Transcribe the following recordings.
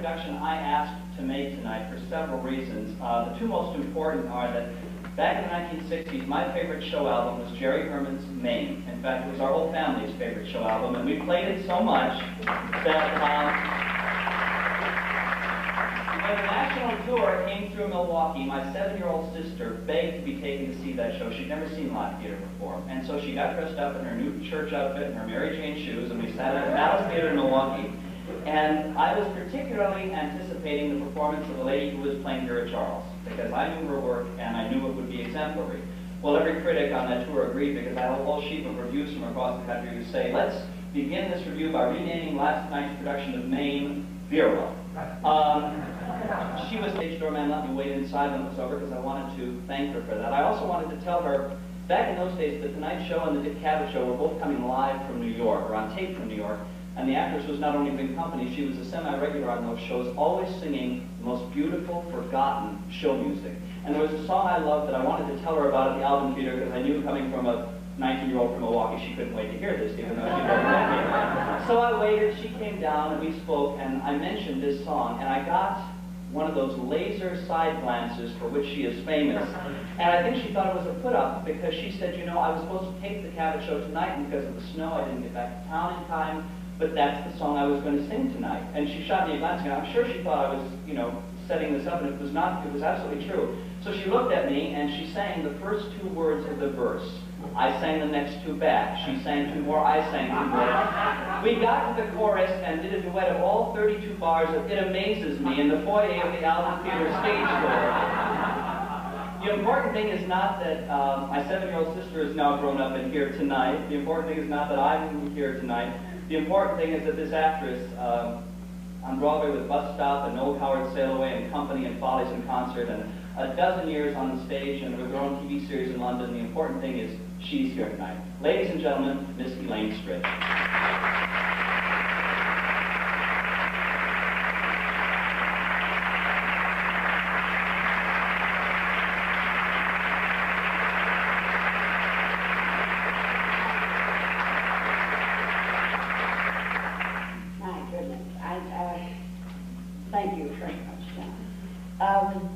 introduction I asked to make tonight for several reasons. The two most important are that back in the 1960s, my favorite show album was Jerry Herman's Maine. In fact, it was our whole family's favorite show album, and we played it so much that when the national tour came through Milwaukee, my 7-year-old sister begged to be taken to see that show. She'd never seen live theater before. And so she got dressed up in her new church outfit and her Mary Jane shoes, and we sat at the Dallas Theater in Milwaukee. And I was particularly anticipating the performance of a lady who was playing Vera Charles, because I knew her work and I knew it would be exemplary. Well, every critic on that tour agreed, because I had a whole sheet of reviews from across the country who say, let's begin this review by renaming last night's production of Maine Vera. She was stage doorman, let me wait inside when it was over, because I wanted to thank her for that. I also wanted to tell her, back in those days, the Tonight Show and the Dick Cavett Show were both coming live from New York, or on tape from New York, and the actress was not only in company, she was a semi-regular on those shows, always singing the most beautiful, forgotten show music. And there was a song I loved that I wanted to tell her about at the Alvin Theater, because I knew coming from a 19-year-old from Milwaukee, she couldn't wait to hear this, even though she wasn't that here. So I waited, she came down, and we spoke, and I mentioned this song, and I got one of those laser side glances for which she is famous. And I think she thought it was a put-up, because she said, you know, I was supposed to tape the Cavett Show tonight, and because of the snow, I didn't get back to town in time, but that's the song I was going to sing tonight. And she shot me a glance, and I'm sure she thought I was, you know, setting this up, and it was not, it was absolutely true. So she looked at me, and she sang the first 2 words of the verse. I sang the next 2 back. She sang 2 more, I sang 2 more. We got to the chorus and did a duet of all 32 bars of It Amazes Me in the foyer of the Alvin Theater stage door. The important thing is not that my 7-year-old sister is now grown up and here tonight. The important thing is not that I'm here tonight. The important thing is that this actress on Broadway with Bus Stop and Noel Coward's Sail Away and Company and Follies in Concert and a dozen years on the stage and with her own TV series in London, the important thing is she's here tonight. Ladies and gentlemen, Miss Elaine Stritch. Thank you very much, John.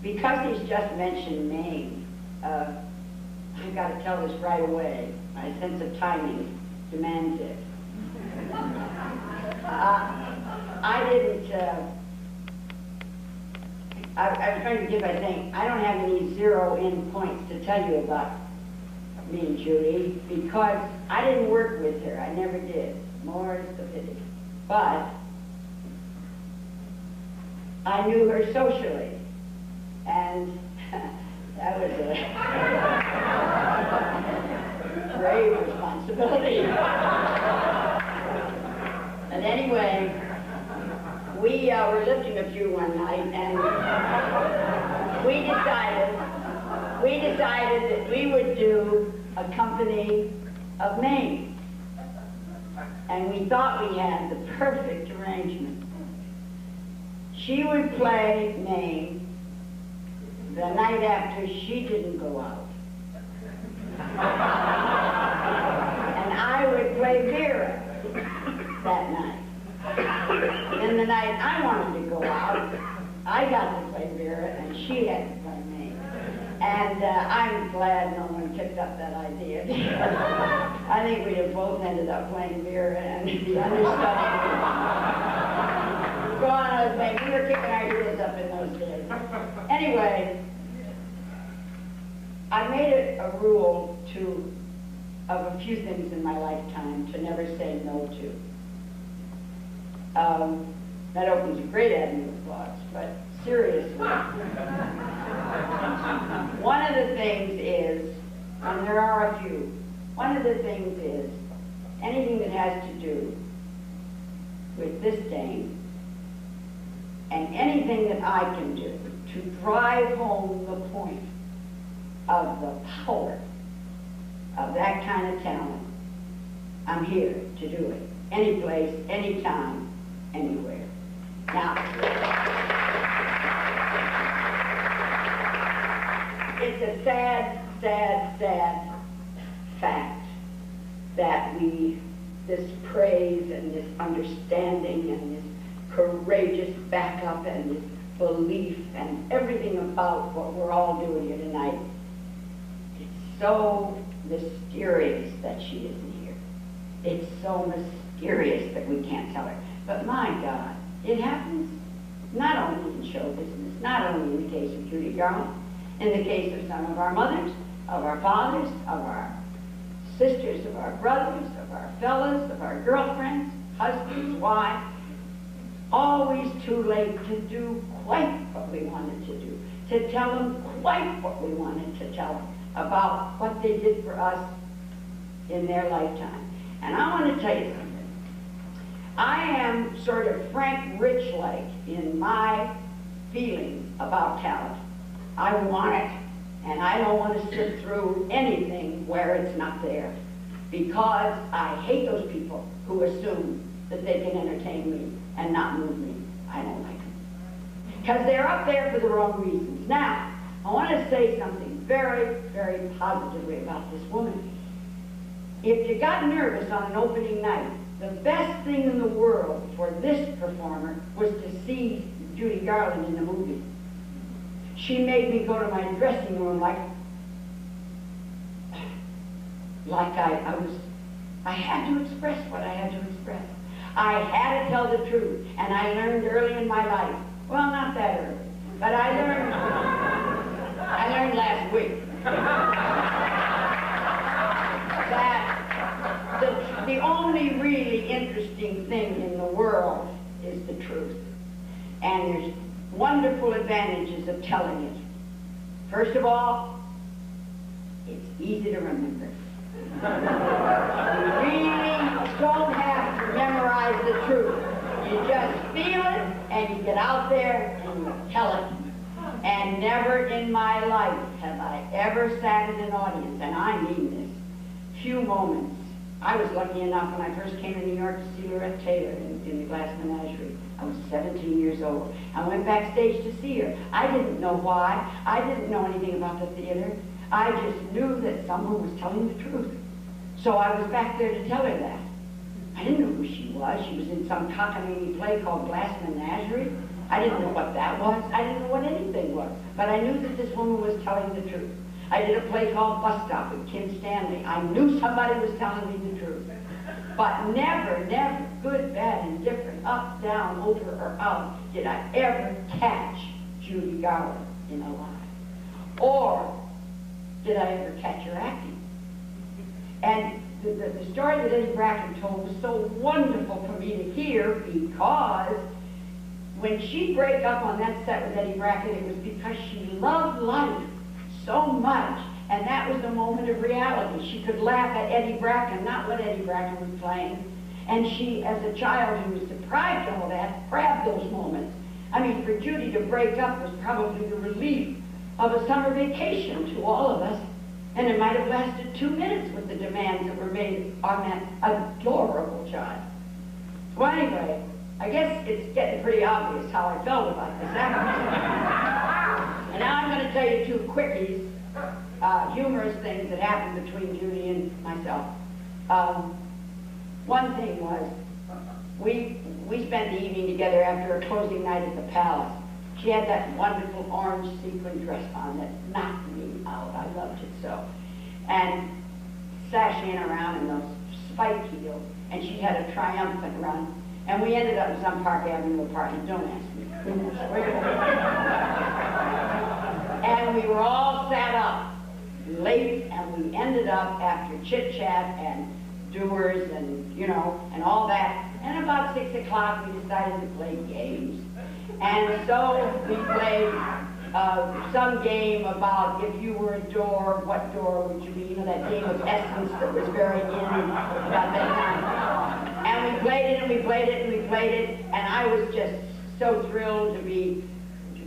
Because he's just mentioned Maine, I've got to tell this right away. My sense of timing demands it. I didn't, I was trying to give, I think, I don't have any zero-in points to tell you about me and Judy, because I didn't work with her. I never did. More is the pity. But I knew her socially, and that was a grave responsibility. And anyway, we were lifting a few one night, and we decided that we would do a company of Maine. And we thought we had the perfect arrangement. She would play Maine the night after she didn't go out. And I would play Vera that night. And the night I wanted to go out, I got to play Vera and she had to play Maine. And I'm glad no one picked up that idea. I think we'd have both ended up playing Vera and the understudy. Go on, I was saying, we were kicking our heels up in those days. Anyway, I made it a rule of a few things in my lifetime to never say no to. That opens a great avenue of thoughts, but seriously. One of the things is, and there are a few, one of the things is anything that has to do with this dame and anything that I can do to drive home the point of the power of that kind of talent, I'm here to do it. Any place, any time, anywhere. Now, it's a sad, sad, sad fact that we this praise and this understanding and this courageous backup and this belief and everything about what we're all doing here tonight. It's so mysterious that she isn't here. It's so mysterious that we can't tell her. But my God, it happens not only in show business, not only in the case of Judy Garland, in the case of some of our mothers, of our fathers, of our sisters, of our brothers, of our fellas, of our girlfriends, husbands, wives. Always too late to do quite what we wanted to do, to tell them quite what we wanted to tell them about what they did for us in their lifetime. And I want to tell you something. I am sort of Frank Rich-like in my feelings about talent. I want it, and I don't want to sit through anything where it's not there, because I hate those people who assume that they can entertain me and not move me. I don't like them, because they're up there for the wrong reasons. Now, I want to say something very, very positively about this woman. If you got nervous on an opening night, the best thing in the world for this performer was to see Judy Garland in the movie. She made me go to my dressing room like I had to express what I had to express. I had to tell the truth, and I learned early in my life. Well, not that early, but I learned last week that the only really interesting thing in the world is the truth. And there's wonderful advantages of telling it. First of all, it's easy to remember. You really don't have to memorize the truth. You just feel it, and you get out there and you tell it. And never in my life have I ever sat in an audience, and I mean this, few moments. I was lucky enough when I first came to New York to see Lorette Taylor in the Glass Menagerie. I was 17 years old. I went backstage to see her. I didn't know why. I didn't know anything about the theater. I just knew that someone was telling the truth. So I was back there to tell her that. I didn't know who she was. She was in some cockamamie play called Glass Menagerie. I didn't know what that was. I didn't know what anything was. But I knew that this woman was telling the truth. I did a play called Bus Stop with Kim Stanley. I knew somebody was telling me the truth. But never, never, good, bad, and different, up, down, over, or out, did I ever catch Judy Garland in a lie. Or did I ever catch her acting? And the story that Eddie Bracken told was so wonderful for me to hear, because when she'd break up on that set with Eddie Bracken, it was because she loved life so much, and that was the moment of reality. She could laugh at Eddie Bracken, not what Eddie Bracken was playing. And she, as a child who was deprived of all that, grabbed those moments. I mean, for Judy to break up was probably the relief of a summer vacation to all of us. And it might have lasted 2 minutes with the demands that were made on that adorable child. Well, anyway, I guess it's getting pretty obvious how I felt about this actress. And now I'm going to tell you 2 quickies, humorous things that happened between Judy and myself. One thing was, we spent the evening together after a closing night at the Palace. She had that wonderful orange sequin dress on that knocked me out. I loved it so. And sashaying around in those spike heels. And she had a triumphant run. And we ended up in some Park Avenue apartment. Don't ask me. And we were all sat up late, and we ended up after chit-chat and doers and, you know, and all that. And about 6 o'clock we decided to play games. And so we played some game about if you were a door, what door would you be? You know, that game of essence that was very in about that time. And we played it, and we played it, and we played it, and I was just so thrilled to be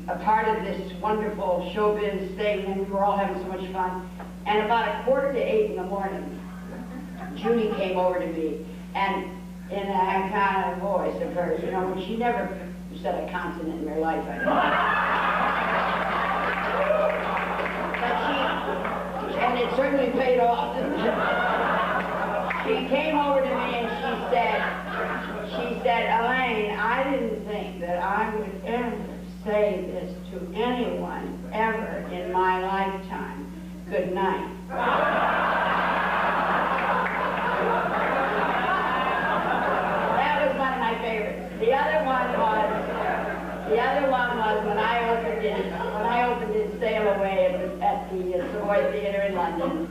a part of this wonderful showbiz thing, and we were all having so much fun. And about 7:45 in the morning, Judy came over to me, and in that kind of voice of hers, you know, she never said a consonant in her life, I think. But and it certainly paid off, didn't it? She came over to me and she said, Elaine, I didn't think that I would ever say this to anyone ever in my lifetime. Good night. That was one of my favorites. The other one was when I opened it Sail Away at the Savoy Theatre in London,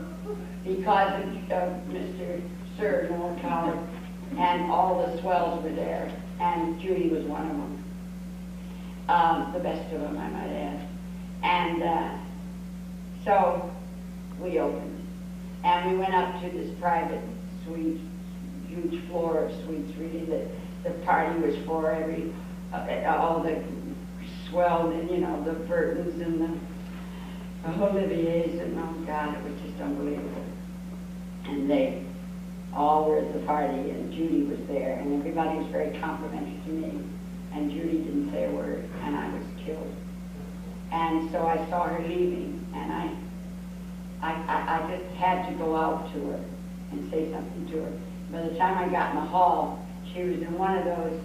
because of Mr. Sir Noel Coward, and all the swells were there, and Judy was one of them. The best of them, I might add. And so we opened, and we went up to this private suite, huge floor of suites, really, that the party was for all the swell, you know, the Burtons and the Oliviers, and oh God, it was just unbelievable. And they all were at the party, and Judy was there, and everybody was very complimentary to me, and Judy didn't say a word, and I was killed. And so I saw her leaving, and I just had to go out to her and say something to her. By the time I got in the hall, she was in one of those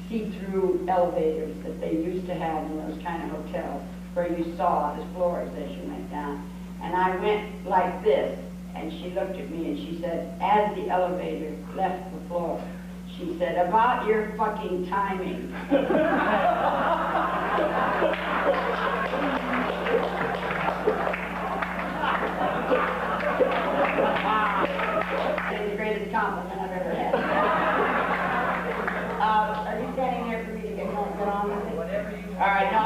see-through elevators that they used to have in those kind of hotels, where you saw the floors as you went down. And I went like this, and she looked at me and she said, as the elevator left the floor, she said, about your fucking timing. It's the greatest compliment I've ever had. Are you standing there for me to get on with it? Whatever you want. All right, no,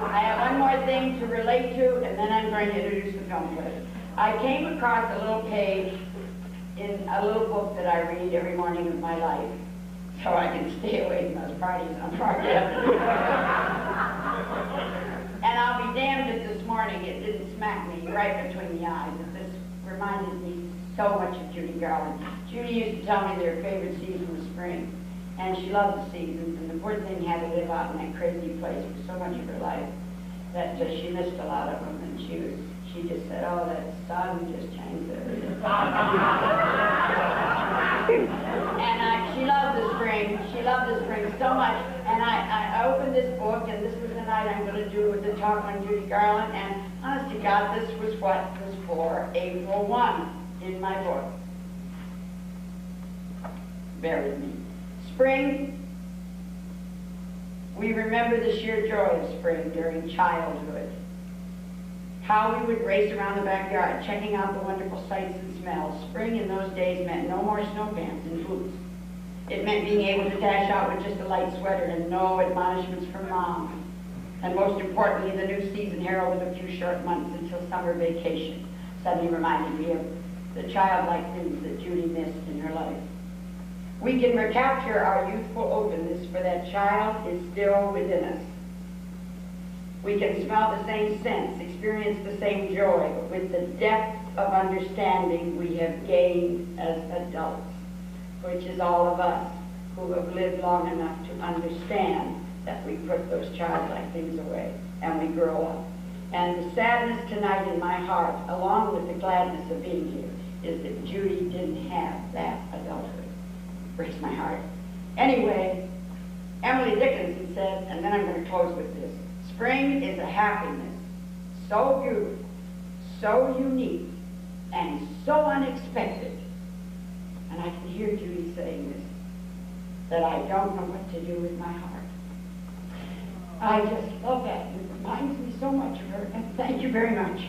I have one more thing to relate to, and then I'm going to introduce the film clip. I came across a little page in a little book that I read every morning of my life, so I can stay away from those parties on Park Avenue. And I'll be damned if this morning it didn't smack me right between the eyes. And this reminded me so much of Judy Garland. Judy used to tell me that her favorite season was spring, and she loved the seasons, and the poor thing had to live out in that crazy place for so much of her life that she missed a lot of them, and she just said, oh, that sun just changed everything. And she loved the spring. She loved the spring so much. And I opened this book, and this was the night I'm going to do the talk on Judy Garland, and honest to God, this was what was for April 1 in my book. Bear with me. Spring, we remember the sheer joy of spring during childhood. How we would race around the backyard, checking out the wonderful sights and smells. Spring in those days meant no more snow pants and boots. It meant being able to dash out with just a light sweater and no admonishments from Mom. And most importantly, the new season heralded a few short months until summer vacation suddenly reminded me of the childlike things that Judy missed in her life. We can recapture our youthful openness, for that child is still within us. We can smell the same scents, experience the same joy, but with the depth of understanding we have gained as adults, which is all of us who have lived long enough to understand that we put those childlike things away and we grow up. And the sadness tonight in my heart, along with the gladness of being here, is that Judy didn't have that adulthood. Breaks my heart. Anyway, Emily Dickinson said, and then I'm going to close with this, spring is a happiness so beautiful, so unique, and so unexpected. And I can hear Judy saying this, that I don't know what to do with my heart. I just love that. It reminds me so much of her, and thank you very much.